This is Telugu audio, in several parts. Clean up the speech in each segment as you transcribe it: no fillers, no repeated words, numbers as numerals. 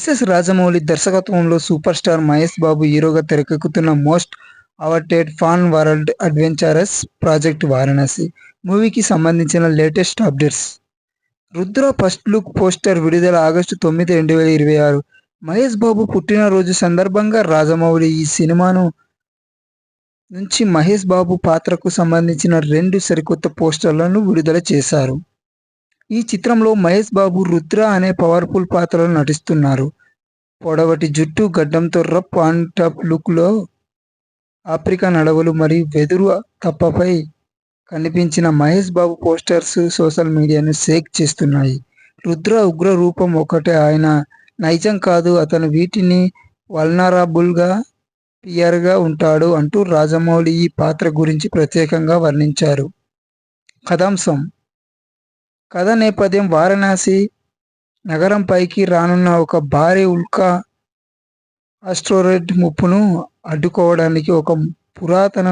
ఎస్ఎస్ రాజమౌళి దర్శకత్వంలో సూపర్ స్టార్ మహేష్ బాబు హీరోగా తెరకెక్కుతున్న most awaited fun world adventurous project Varanasi మూవీకి సంబంధించిన latest updates. Rudra first look poster విడుదల ఆగస్టు 9, 2026. మహేష్ బాబు పుట్టినరోజు సందర్భంగా రాజమౌళి ఈ సినిమాను నుంచి మహేష్ బాబు పాత్రకు సంబంధించిన 2 సరికొత్త పోస్టర్లను విడుదల చేశారు. ఈ చిత్రంలో మహేష్ బాబు రుద్ర అనే పవర్ఫుల్ పాత్రలో నటిస్తున్నారు. పొడవటి జుట్టు, గడ్డంతో రఫ్ అండ్ టఫ్ లుక్లో ఆఫ్రికా నడవలు మరియు వెదురు తప్పపై కనిపించిన మహేష్ బాబు పోస్టర్స్ సోషల్ మీడియాను షేక్ చేస్తున్నాయి. రుద్ర ఉగ్ర రూపం ఒకటే ఆయన నైజం కాదు, అతను వీటిని వల్నరబుల్గా ఫియర్గా ఉంటాడు అంటూ రాజమౌళి ఈ పాత్ర గురించి ప్రత్యేకంగా వర్ణించారు. కథాంశం. కథ నేపథ్యం వారణాసి నగరంపైకి రానున్న ఒక భారీ ఉల్కా ఆస్ట్రాయిడ్ ముప్పును అడ్డుకోవడానికి ఒక పురాతన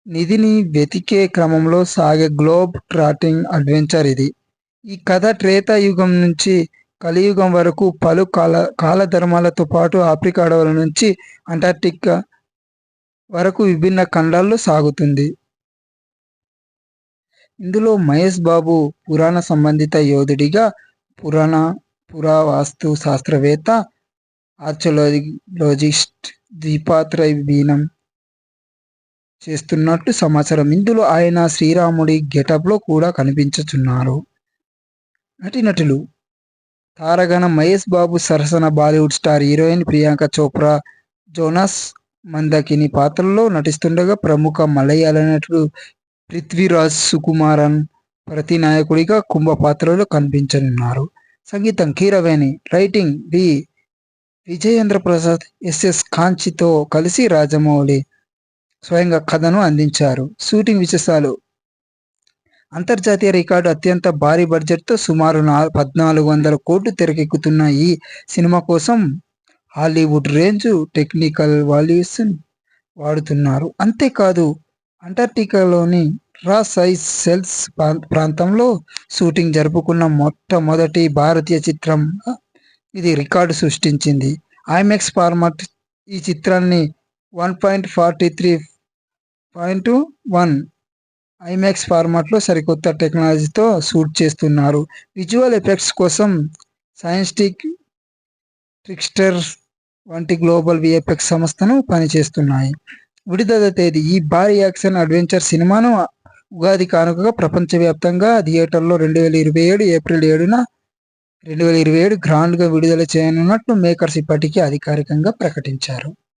నిధిని వెతికే క్రమంలో సాగే గ్లోబ్ ట్రాటింగ్ అడ్వెంచర్ ఇది. ఈ కథ త్రేతాయుగం నుంచి కలియుగం వరకు పలు కాలధర్మాలతో పాటు ఆఫ్రికా అడవుల నుంచి అంటార్క్టికా వరకు విభిన్న ఖండాల్లో సాగుతుంది. ఇందులో మహేష్ బాబు పురాణ సంబంధిత యోధుడిగా, పురావస్తు శాస్త్రవేత్త, ఆర్చియాలజిస్ట్ ద్విపాత్రాభినయం చేస్తున్నట్టు సమాచారం. ఇందులో ఆయన శ్రీరాముడి గెటప్లో కూడా కనిపించనున్నారు. నటీనటులు. తారాగణం. మహేష్ బాబు సరసన Bollywood star heroine Priyanka Chopra Jonas Mandakini పాత్రలో నటిస్తుండగా, ప్రముఖ మలయాళ నటుడు పృథ్వీరాజ్ సుకుమారన్ ప్రతినాయకుడిగా కుంభ పాత్రలో కనిపించనున్నారు. సంగీతం. Keeravani. Writing B Vijayendra Prasad. SS కాంచీతో కలిసి రాజమౌళి స్వయంగా కథను అందించారు. షూటింగ్ విశేషాలు. అంతర్జాతీయ రికార్డు అత్యంత భారీ బడ్జెట్తో సుమారు 1,400 కోట్లు తెరకెక్కుతున్న ఈ సినిమా కోసం హాలీవుడ్ రేంజ్ టెక్నికల్ వాల్యూషన్ వాడుతున్నారు. అంతేకాదు అంటార్క్టికాలోని రాస్ ఐస్ సెల్స్ ప్రాంతంలో షూటింగ్ జరుపుకున్న మొట్టమొదటి భారతీయ చిత్రం ఇది రికార్డు సృష్టించింది. IMAX format. ఈ చిత్రాన్ని 1.43.1 ఐమాక్స్ ఫార్మాట్లో సరికొత్త టెక్నాలజీతో షూట్ చేస్తున్నారు. విజువల్ ఎఫెక్ట్స్ కోసం సైంటిస్టిక్ ట్రిక్స్టర్ వంటి గ్లోబల్ విఎఫ్ఎక్స్ సంస్థను పనిచేస్తున్నాయి. విడుదల తేదీ. ఈ భారీ యాక్షన్ అడ్వెంచర్ సినిమాను ఉగాది కానుకగా ప్రపంచవ్యాప్తంగా థియేటర్లో 2027 ఏప్రిల్ 7న 2027 గ్రాండ్గా విడుదల చేయనున్నట్లు మేకర్స్ ఇప్పటికే అధికారికంగా ప్రకటించారు.